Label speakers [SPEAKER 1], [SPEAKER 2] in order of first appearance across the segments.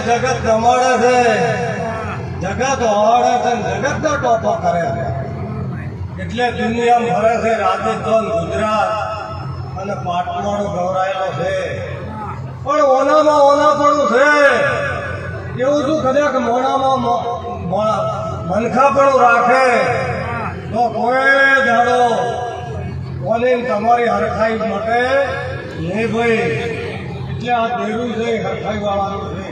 [SPEAKER 1] જગત રમાડે છે, જગત ઓળે છે, જગત નો ટોપો કરે છે. એટલે દુનિયા ફરે છે. રાજસ્થાન, ગુજરાત અને પાટણું ગૌરાયેલો છે. પણ ઓનામાં ઓનાપણું છે. એવું શું કદાચ મોણામાં મનખાપણું રાખે તો કોઈ દાડો ઓની તમારી હરખાઈ માટે નહીં ભાઈ. એટલે આ દેરું છે, હરખાઈ વાળાનું છે.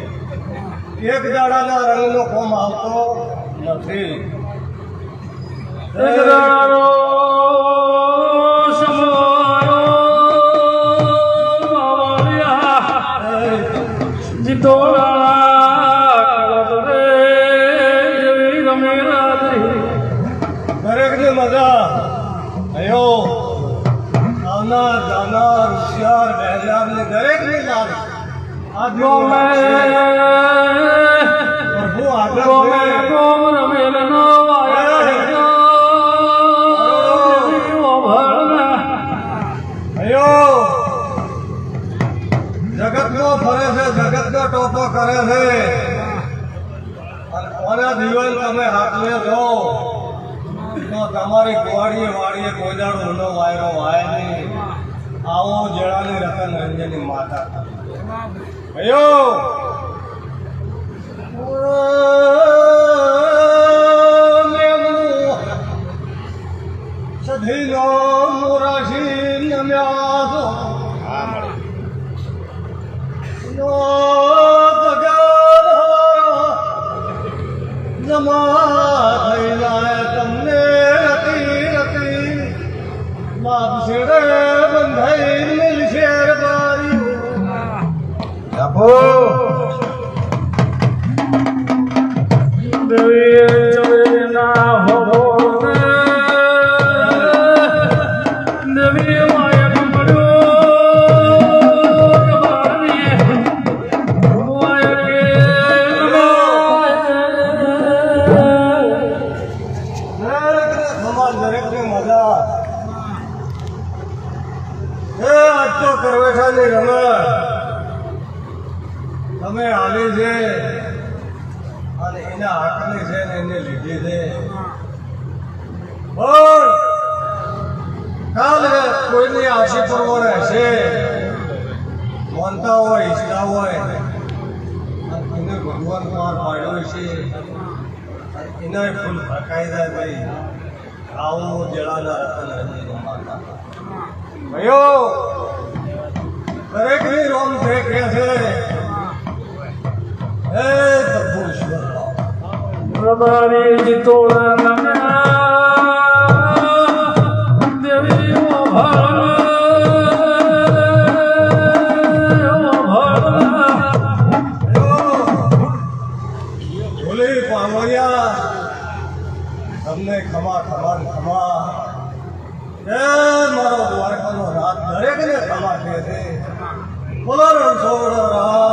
[SPEAKER 1] એક દાડાના રંગનો કોમ આવતો નથી.
[SPEAKER 2] એક દાડાનો
[SPEAKER 1] દરેકની મજા અયો આવનાર જાનાર હોશિયાર બહેજાર ને દરેકની લાગે. આ પ્રભુ આગળ જગતનો ફરે છે, જગતનો ટોપો કરે છે. અને દિવસ તમે હાથવે છો તો તમારી કુવાડીએ વાડીએ કોઈ દાડો ઊંડો વાયરો વાય નહીં. આવો જેળાની રતન રંજની માતા ભયો સધીનો મોરાશી નમ્યાસો જમા થઈ જાય તમને રતી રતી બાપ છેડે બંધાઈ મિલશે બારી. કરવેઠાની રમત તમે હાલી છે અને એના હાથની છે ને એને લીધી છે. પણ કાલે કોઈની આશી પ્રમાણે હશે માનતા હોય, ઈચ્છતા હોય એને ભગવાન પાર પાડ્યો છે. એના ફૂલ ફરકાઈ જાય ભાઈ. આવું જેડાના રતન માતા ભયો દરેકની રોમ છે કે છે હે
[SPEAKER 2] પ્રભારી જીતો
[SPEAKER 1] ભોલી પામરિયા તમને ખમા ખમા ખમા. એ મારો દ્વારકાનો રાત દરેકને ખમા કહે છે. બોલો રણછોડ રામ.